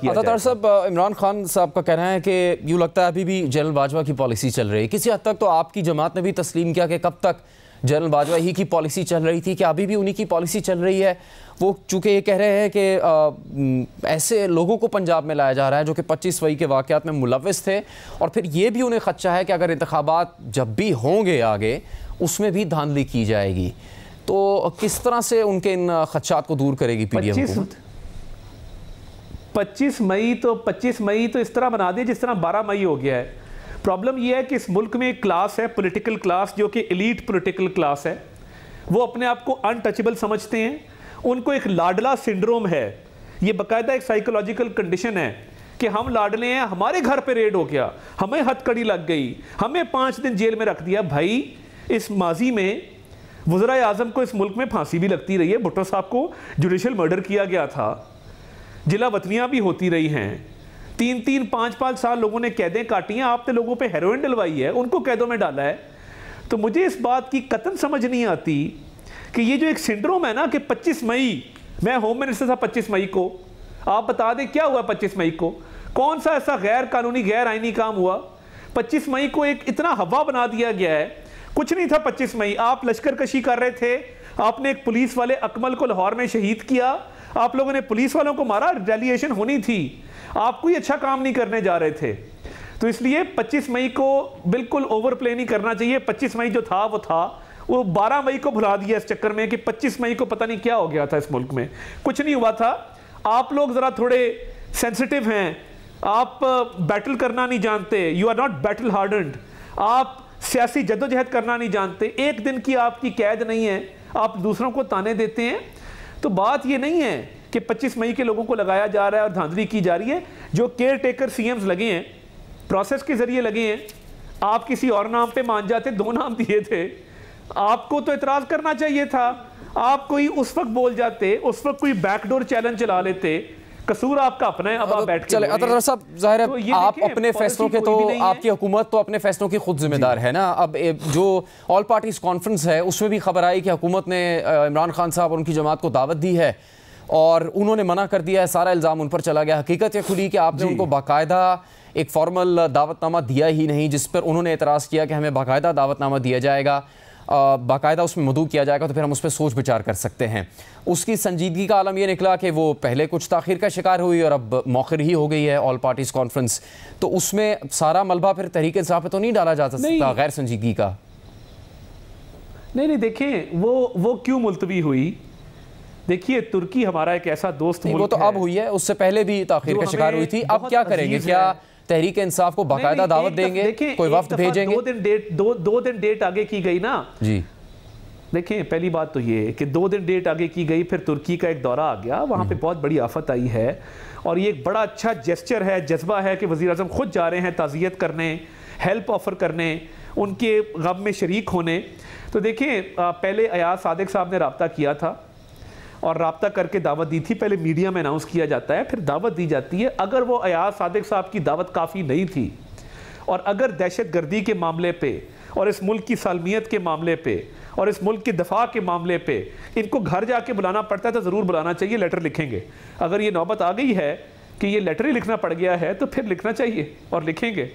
किया जाए। साहब, इमरान खान साहब का कहना है कि यूँ लगता है अभी भी जनरल बाजवा की पॉलिसी चल रही है। किसी हद तक तो आपकी जमात ने भी तस्लीम किया कि कब तक जनरल बाजवा ही की पॉलिसी चल रही थी, कि अभी भी उन्हीं की पॉलिसी चल रही है। वो चूँकि ये कह रहे हैं कि ऐसे लोगों को पंजाब में लाया जा रहा है जो कि 25 मई के वाक़यात में मुलव्वस थे, और फिर ये भी उन्हें खदशा है कि अगर इंतखाबात जब भी होंगे आगे उसमें भी धांधली की जाएगी। तो किस तरह से उनके इन खदशात को दूर करेगी पीडीएम हुकूमत? 25 मई तो इस तरह बना दिया जिस तरह 12 मई हो गया है। प्रॉब्लम यह है कि इस मुल्क में एक क्लास है, पॉलिटिकल क्लास, जो कि एलीट पॉलिटिकल क्लास है। वो अपने आप को अनटचेबल समझते हैं, उनको एक लाडला सिंड्रोम है। ये बाकायदा एक साइकोलॉजिकल कंडीशन है कि हम लाडले हैं, हमारे घर पे रेड हो गया, हमें हथकड़ी लग गई, हमें 5 दिन जेल में रख दिया। भाई, इस माजी में वज़ीर आज़म को इस मुल्क में फांसी भी लगती रही है, भुट्टो साहब को जुडिशल मर्डर किया गया था, जिला वतनियाँ भी होती रही हैं, 3-3, 5-5 साल लोगों ने कैदें काटी हैं। आपने लोगों पे हेरोइन डलवाई है, उनको कैदों में डाला है। तो मुझे इस बात की कतन समझ नहीं आती कि ये जो एक सिंड्रोम है ना कि 25 मई, मैं होम मिनिस्टर था 25 मई को, आप बता दें क्या हुआ 25 मई को? कौन सा ऐसा गैर कानूनी गैर आईनी काम हुआ? 25 मई को एक इतना हवा बना दिया गया है, कुछ नहीं था 25 मई। आप लश्कर कशी कर रहे थे, आपने एक पुलिस वाले अकमल को लाहौर में शहीद किया, आप लोगों ने पुलिस वालों को मारा, रिटेलिएशन होनी थी, आप कोई अच्छा काम नहीं करने जा रहे थे। तो इसलिए 25 मई को बिल्कुल ओवर प्ले नहीं करना चाहिए। 25 मई जो था वो 12 मई को भुला दिया इस चक्कर में कि 25 मई को पता नहीं क्या हो गया था इस मुल्क में, कुछ नहीं हुआ था। आप लोग ज़रा थोड़े सेंसिटिव हैं, आप बैटल करना नहीं जानते, you are not battle hardened, आप सियासी जद्दोजहद करना नहीं जानते, एक दिन की आपकी कैद नहीं है, आप दूसरों को ताने देते हैं। तो बात ये नहीं है कि 25 मई के लोगों को लगाया जा रहा है और धांधली की जा रही है। जो केयर टेकर सीएम्स लगे हैं, प्रोसेस के जरिए लगे हैं, आप किसी और नाम पे मान जाते, 2 नाम दिए थे, आपको तो एतराज़ करना चाहिए था। आप कोई उस वक्त बोल जाते, उस वक्त कोई बैकडोर चैलेंज चला लेते, कसूर आपका अपना है। अब आप बैठ के चले अतर साहब, जाहिर है तो आप अपने फैसलों के, तो आपकी हुकूमत तो अपने फैसलों की खुद जिम्मेदार है ना। अब जो ऑल पार्टीज कॉन्फ्रेंस है उसमें भी खबर आई कि हुकूमत ने इमरान खान साहब और उनकी जमात को दावत दी है और उन्होंने मना कर दिया है, सारा इल्ज़ाम उन पर चला गया। हकीकत ये खुली कि आपने उनको बाकायदा एक फॉर्मल दावतनामा दिया ही नहीं, जिस पर उन्होंने एतराज़ किया कि हमें बाकायदा दावतनामा दिया जाएगा, बाकायदा उसमें मदऊ किया जाएगा, तो फिर हम उस पर सोच विचार कर सकते हैं। उसकी संजीदगी का आलम यह निकला कि वो पहले कुछ ताख़ीर का शिकार हुई और अब मौखिर ही हो गई है ऑल पार्टीज कॉन्फ्रेंस। तो उसमें सारा मलबा फिर तहरीक इंसाफ पे तो नहीं डाला जा सकता गैर संजीदगी का? नहीं, देखें वो क्यों मुलतवी हुई। देखिए, तुर्की हमारा एक ऐसा दोस्त मुल्क है, वो तो अब हुई है, उससे पहले भी ताख़ीर का शिकार हुई थी। अब क्या करेंगे? क्या तहरीक इंसाफ को बाकायदा दावत देंगे, कोई वफ्द भेजेंगे? 2 दिन डेट आगे की गई ना जी। देखें, पहली बात तो ये कि 2 दिन डेट आगे की गई, फिर तुर्की का एक दौरा आ गया, वहाँ पे बहुत बड़ी आफत आई है, और ये एक बड़ा अच्छा जेस्चर है, जज्बा है कि वज़ीर आज़म खुद जा रहे हैं ताज़ियत करने, हेल्प ऑफर करने, उनके गम में शरीक होने। तो देखिए, पहले अयाज सादिक साहब ने रब्ता किया था और रब्ता करके दावत दी थी। पहले मीडिया में अनाउंस किया जाता है, फिर दावत दी जाती है। अगर वो अयाज सादिक साहब की दावत काफ़ी नहीं थी, और अगर दहशत गर्दी के मामले पे और इस मुल्क की सालमियत के मामले पे और इस मुल्क के दफा के मामले पे इनको घर जाके बुलाना पड़ता है, तो ज़रूर बुलाना चाहिए, लेटर लिखेंगे। अगर ये नौबत आ गई है कि ये लेटर ही लिखना पड़ गया है, तो फिर लिखना चाहिए और लिखेंगे।